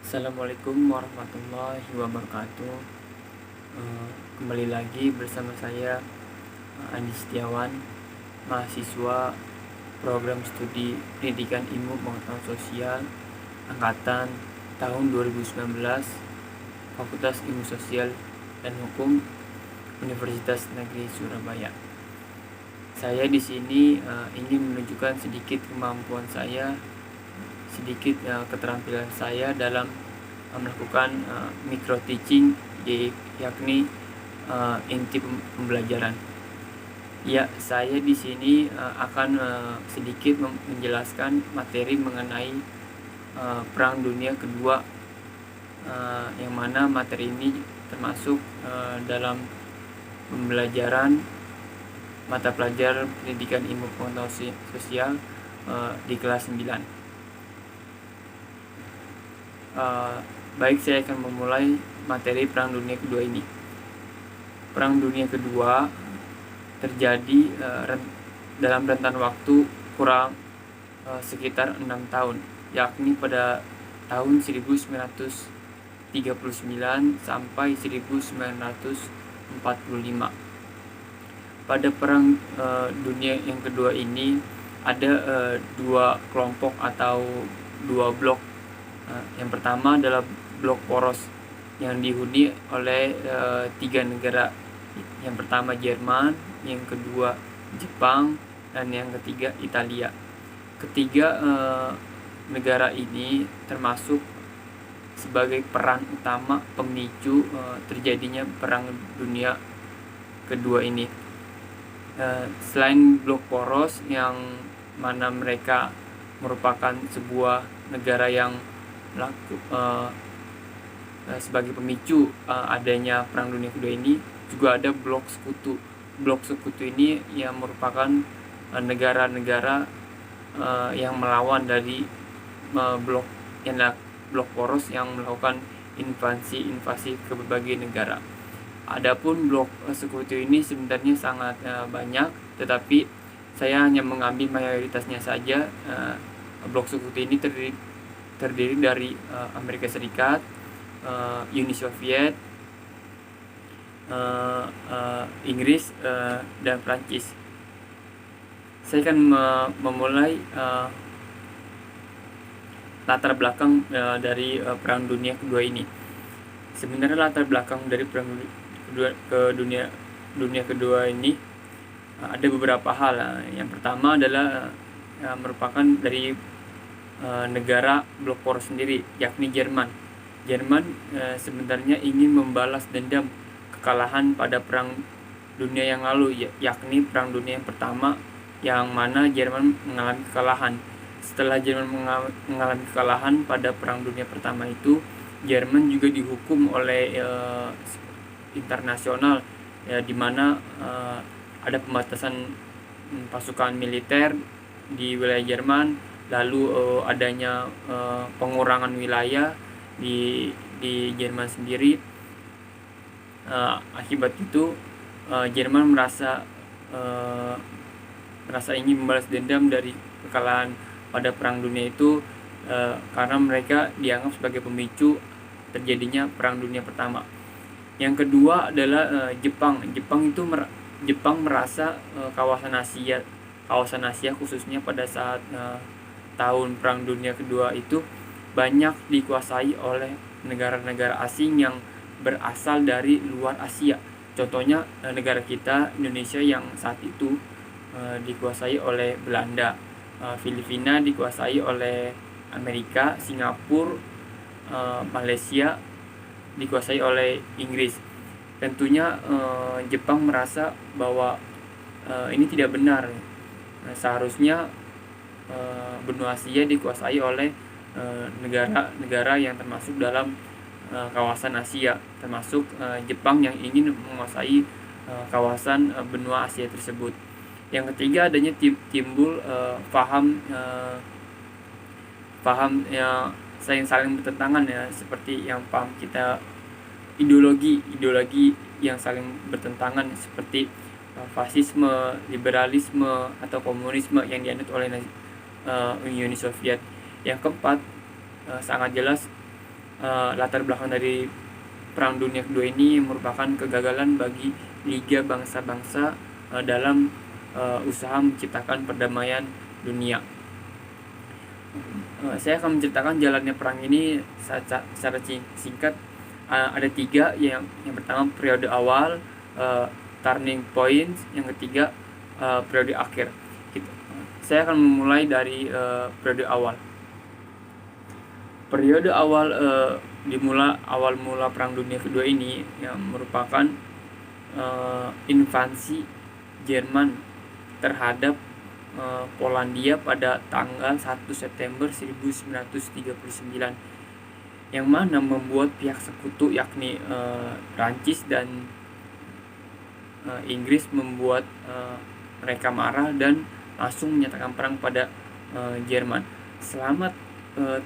Assalamualaikum warahmatullahi wabarakatuh. Kembali lagi bersama saya Andi Setiawan, mahasiswa program studi Pendidikan Ilmu Pengetahuan Sosial angkatan tahun 2019, Fakultas Ilmu Sosial dan Hukum Universitas Negeri Surabaya. Saya di sini ingin menunjukkan sedikit kemampuan saya, sedikit keterampilan saya dalam melakukan micro teaching, yakni inti pembelajaran. Ya, saya di sini akan sedikit menjelaskan materi mengenai Perang Dunia Kedua, yang mana materi ini termasuk dalam pembelajaran mata pelajaran Pendidikan Ilmu Pengetahuan Sosial di kelas 9. Baik, saya akan memulai materi Perang Dunia Kedua ini. Perang Dunia Kedua terjadi dalam rentan waktu kurang sekitar 6 tahun, yakni pada tahun 1939 sampai 1945. Pada Perang Dunia yang kedua ini ada dua kelompok atau dua blok. Yang pertama adalah blok poros yang dihuni oleh 3 negara. Yang pertama Jerman, yang kedua Jepang, dan yang ketiga Italia. Ketiga negara ini termasuk sebagai peran utama pemicu terjadinya Perang Dunia Kedua ini. Selain blok poros yang mana mereka merupakan sebuah negara yang sebagai pemicu adanya Perang Dunia Kedua ini, juga ada blok sekutu. Blok sekutu ini yang merupakan negara-negara yang melawan dari blok poros yang melakukan invasi ke berbagai negara. Adapun blok sekutu ini sebenarnya sangat banyak, tetapi saya hanya mengambil mayoritasnya saja. Blok sekutu ini terdiri dari Amerika Serikat, Uni Soviet, Inggris, dan Prancis. Saya akan memulai latar belakang dari Perang Dunia Kedua ini. Sebenarnya latar belakang dari Perang Dunia Kedua ini ada beberapa hal. Yang pertama adalah merupakan dari negara blok poros sendiri, yakni Jerman. Jerman sebenarnya ingin membalas dendam kekalahan pada Perang Dunia yang lalu, yakni Perang Dunia yang pertama, yang mana Jerman mengalami kekalahan. Setelah Jerman mengalami kekalahan pada Perang Dunia pertama itu, Jerman juga dihukum oleh internasional, di mana ada pembatasan pasukan militer di wilayah Jerman, lalu adanya pengurangan wilayah di Jerman sendiri. Akibat itu Jerman merasa ingin membalas dendam dari kekalahan pada Perang Dunia itu, karena mereka dianggap sebagai pemicu terjadinya Perang Dunia pertama. Yang kedua adalah Jepang. Jepang merasa kawasan Asia khususnya pada saat tahun Perang Dunia Kedua itu banyak dikuasai oleh negara-negara asing yang berasal dari luar Asia. Contohnya negara kita, Indonesia, yang saat itu dikuasai oleh Belanda, Filipina dikuasai oleh Amerika, Singapura, Malaysia dikuasai oleh Inggris. Tentunya Jepang merasa bahwa ini tidak benar. Seharusnya benua Asia dikuasai oleh negara-negara yang termasuk dalam kawasan Asia, termasuk Jepang yang ingin menguasai kawasan benua Asia tersebut. Yang ketiga adanya timbul paham saling bertentangan, seperti yang paham kita, ideologi yang saling bertentangan seperti fasisme, liberalisme, atau komunisme yang dianut oleh Uni Soviet. Yang keempat, sangat jelas latar belakang dari Perang Dunia Kedua ini merupakan kegagalan bagi Liga Bangsa-Bangsa dalam usaha menciptakan perdamaian dunia. Saya akan menceritakan jalannya perang ini secara singkat. Ada 3. Yang pertama periode awal, turning point. Yang ketiga periode akhir. Saya akan memulai dari periode awal. Periode awal awal mula Perang Dunia Kedua ini yang merupakan invasi Jerman terhadap Polandia pada tanggal 1 September 1939, yang mana membuat pihak sekutu yakni Prancis dan Inggris membuat mereka marah dan langsung menyatakan perang pada Jerman. Selama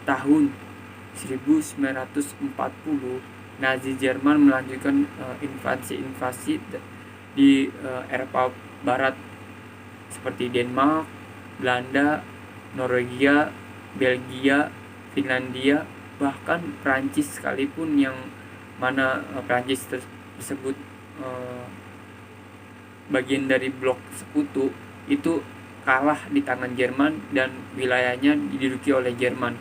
tahun 1940, Nazi Jerman melanjutkan invasi di Eropa Barat seperti Denmark, Belanda, Norwegia, Belgia, Finlandia, bahkan Prancis sekalipun, yang mana Prancis tersebut bagian dari blok sekutu, itu kalah di tangan Jerman dan wilayahnya diduduki oleh Jerman.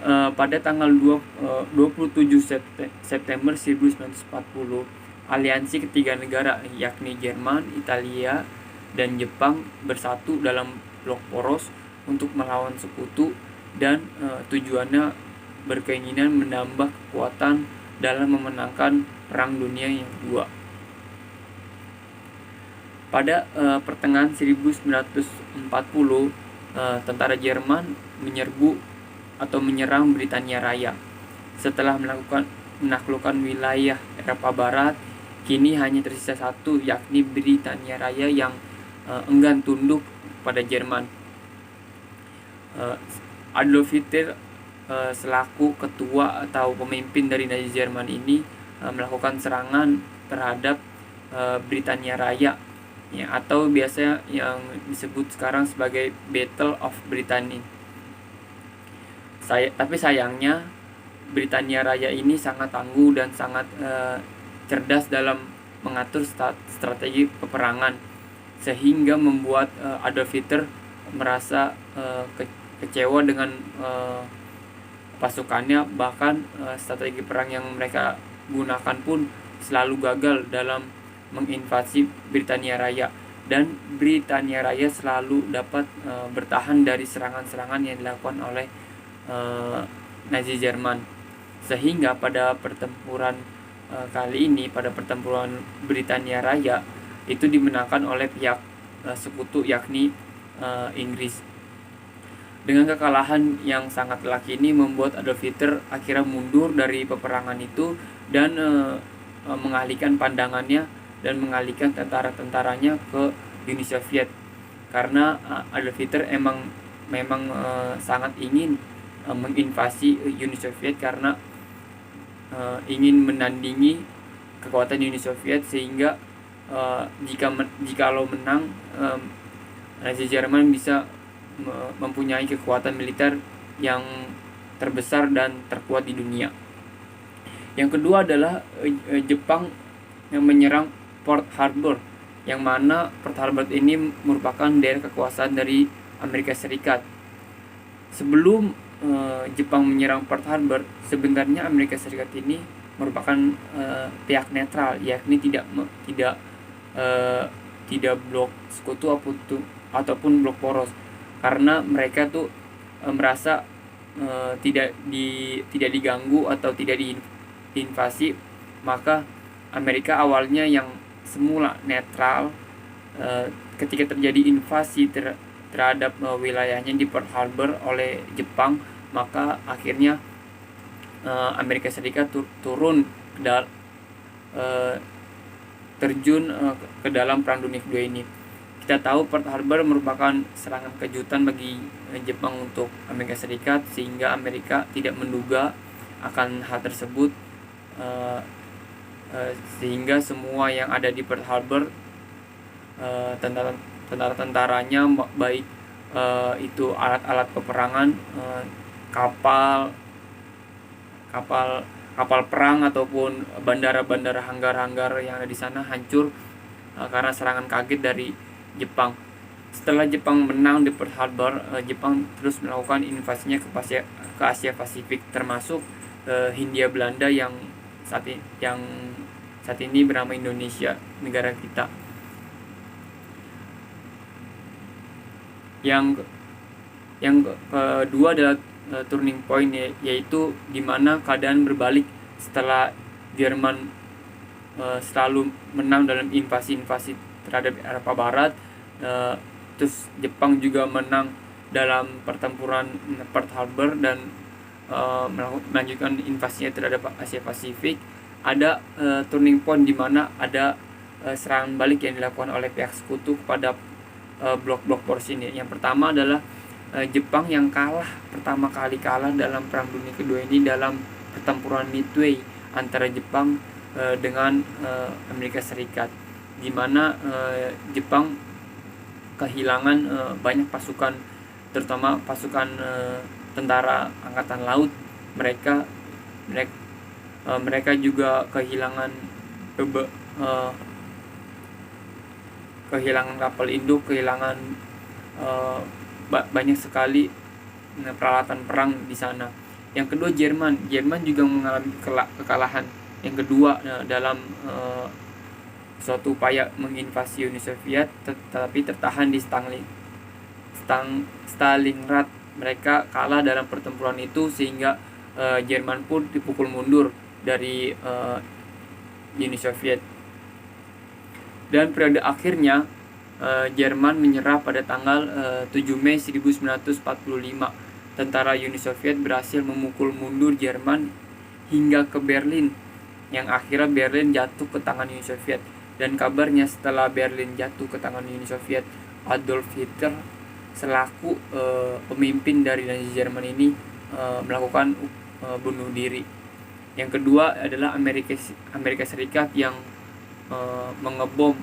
Pada tanggal 27 September 1940, aliansi ketiga negara yakni Jerman, Italia, dan Jepang bersatu dalam blok poros untuk melawan sekutu, dan tujuannya berkeinginan menambah kekuatan dalam memenangkan Perang Dunia yang kedua. Pada pertengahan 1940, tentara Jerman menyerang Britania Raya. Setelah menaklukkan wilayah Eropa Barat, kini hanya tersisa satu, yakni Britania Raya yang enggan tunduk pada Jerman. Adolf Hitler selaku ketua atau pemimpin dari Nazi Jerman ini melakukan serangan terhadap Britania Raya, ya, atau biasa yang disebut sekarang sebagai Battle of Britain. Tapi sayangnya Britania Raya ini sangat tangguh dan sangat cerdas dalam mengatur strategi peperangan, sehingga membuat Adolf Hitler merasa kecewa dengan pasukannya. Bahkan strategi perang yang mereka gunakan pun selalu gagal dalam menginvasi Britania Raya, dan Britania Raya selalu dapat bertahan dari serangan-serangan yang dilakukan oleh Nazi Jerman, sehingga pada pertempuran kali ini, pada pertempuran Britania Raya, itu dimenangkan oleh pihak sekutu yakni Inggris. Dengan kekalahan yang sangat telak ini membuat Adolf Hitler akhirnya mundur dari peperangan itu dan mengalihkan pandangannya dan mengalihkan tentara-tentaranya ke Uni Soviet, karena Adolf Hitler memang sangat ingin menginvasi Uni Soviet karena ingin menandingi kekuatan Uni Soviet, sehingga jikalau menang, Nazi Jerman bisa mempunyai kekuatan militer yang terbesar dan terkuat di dunia. Yang kedua adalah Jepang yang menyerang Pearl Harbor, yang mana Pearl Harbor ini merupakan daerah kekuasaan dari Amerika Serikat. Sebelum Jepang menyerang Pearl Harbor, sebenarnya Amerika Serikat ini merupakan pihak netral, yakni tidak blok sekutu ataupun blok poros, karena mereka tuh merasa tidak diganggu atau tidak diinvasi. Maka Amerika awalnya yang semula netral, ketika terjadi invasi terhadap wilayahnya di Pearl Harbor oleh Jepang, maka akhirnya Amerika Serikat terjun ke dalam Perang Dunia Kedua ini. Kita tahu Pearl Harbor merupakan serangan kejutan bagi Jepang untuk Amerika Serikat, sehingga Amerika tidak menduga akan hal tersebut, sehingga semua yang ada di Pearl Harbor, tentara-tentaranya baik itu alat-alat peperangan, kapal kapal kapal perang ataupun bandara-bandara, hanggar-hanggar yang ada di sana hancur karena serangan kaget dari Jepang. Setelah Jepang menang di Pearl Harbor, Jepang terus melakukan invasinya ke Asia Pasifik, termasuk Hindia Belanda yang saat ini bernama Indonesia, negara kita. Yang kedua adalah turning point, yaitu di mana keadaan berbalik setelah Jerman selalu menang dalam invasi-invasi terhadap Eropa Barat. Terus Jepang juga menang dalam pertempuran Pearl Harbor dan melanjutkan invasinya terhadap Asia Pasifik. Ada turning point di mana ada serangan balik yang dilakukan oleh pihak sekutu kepada blok-blok poros ini. Yang pertama adalah Jepang yang pertama kali kalah dalam Perang Dunia Kedua ini dalam pertempuran Midway antara Jepang dengan Amerika Serikat, di mana Jepang kehilangan banyak pasukan, terutama pasukan tentara angkatan laut. Mereka juga kehilangan kapal induk, kehilangan banyak sekali peralatan perang di sana. Yang kedua, Jerman juga mengalami kekalahan yang kedua dalam suatu upaya menginvasi Uni Soviet, tetapi tertahan di Stalingrad. Mereka kalah dalam pertempuran itu sehingga Jerman pun dipukul mundur dari Uni Soviet. Dan periode akhirnya Jerman menyerah pada tanggal 7 Mei 1945. Tentara Uni Soviet berhasil memukul mundur Jerman hingga ke Berlin, yang akhirnya Berlin jatuh ke tangan Uni Soviet. Dan kabarnya setelah Berlin jatuh ke tangan Uni Soviet, Adolf Hitler selaku pemimpin dari Nazi Jerman ini melakukan bunuh diri. Yang kedua adalah Amerika Serikat yang mengebom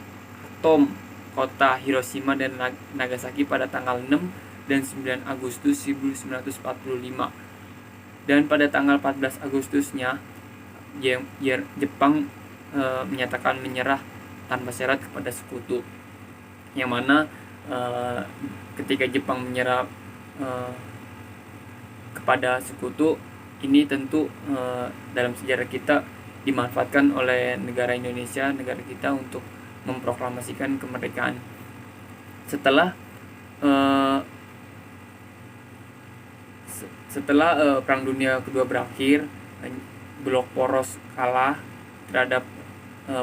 atom kota Hiroshima dan Nagasaki pada tanggal 6 dan 9 Agustus 1945. Dan pada tanggal 14 Agustusnya Jepang menyatakan menyerah tanpa syarat kepada sekutu, yang mana ketika Jepang menyerah kepada sekutu ini tentu dalam sejarah kita dimanfaatkan oleh negara Indonesia, negara kita, untuk memproklamasikan kemerdekaan. Setelah Perang Dunia Kedua berakhir, blok poros kalah terhadap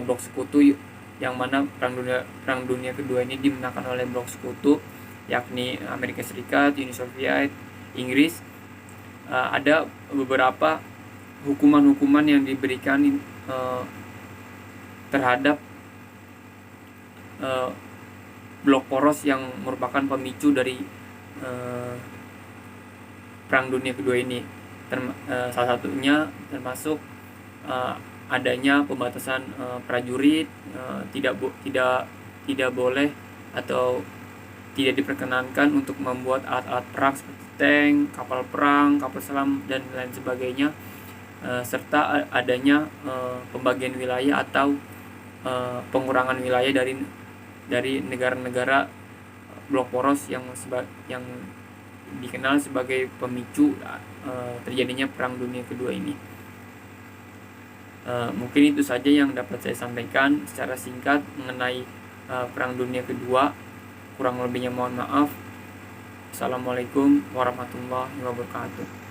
blok sekutu, yang mana Perang Dunia Kedua ini dimenangkan oleh blok sekutu, yakni Amerika Serikat, Uni Soviet, Inggris. Ada beberapa hukuman yang diberikan terhadap blok poros yang merupakan pemicu dari Perang Dunia Kedua ini. Salah satunya termasuk adanya pembatasan prajurit, tidak boleh atau tidak diperkenankan untuk membuat alat-alat perang seperti tank, kapal perang, kapal selam, dan lain sebagainya, serta adanya pembagian wilayah atau pengurangan wilayah dari negara-negara blok poros yang dikenal sebagai pemicu terjadinya Perang Dunia Kedua ini. Mungkin itu saja yang dapat saya sampaikan secara singkat mengenai Perang Dunia Kedua. Kurang lebihnya mohon maaf. Assalamualaikum warahmatullahi wabarakatuh.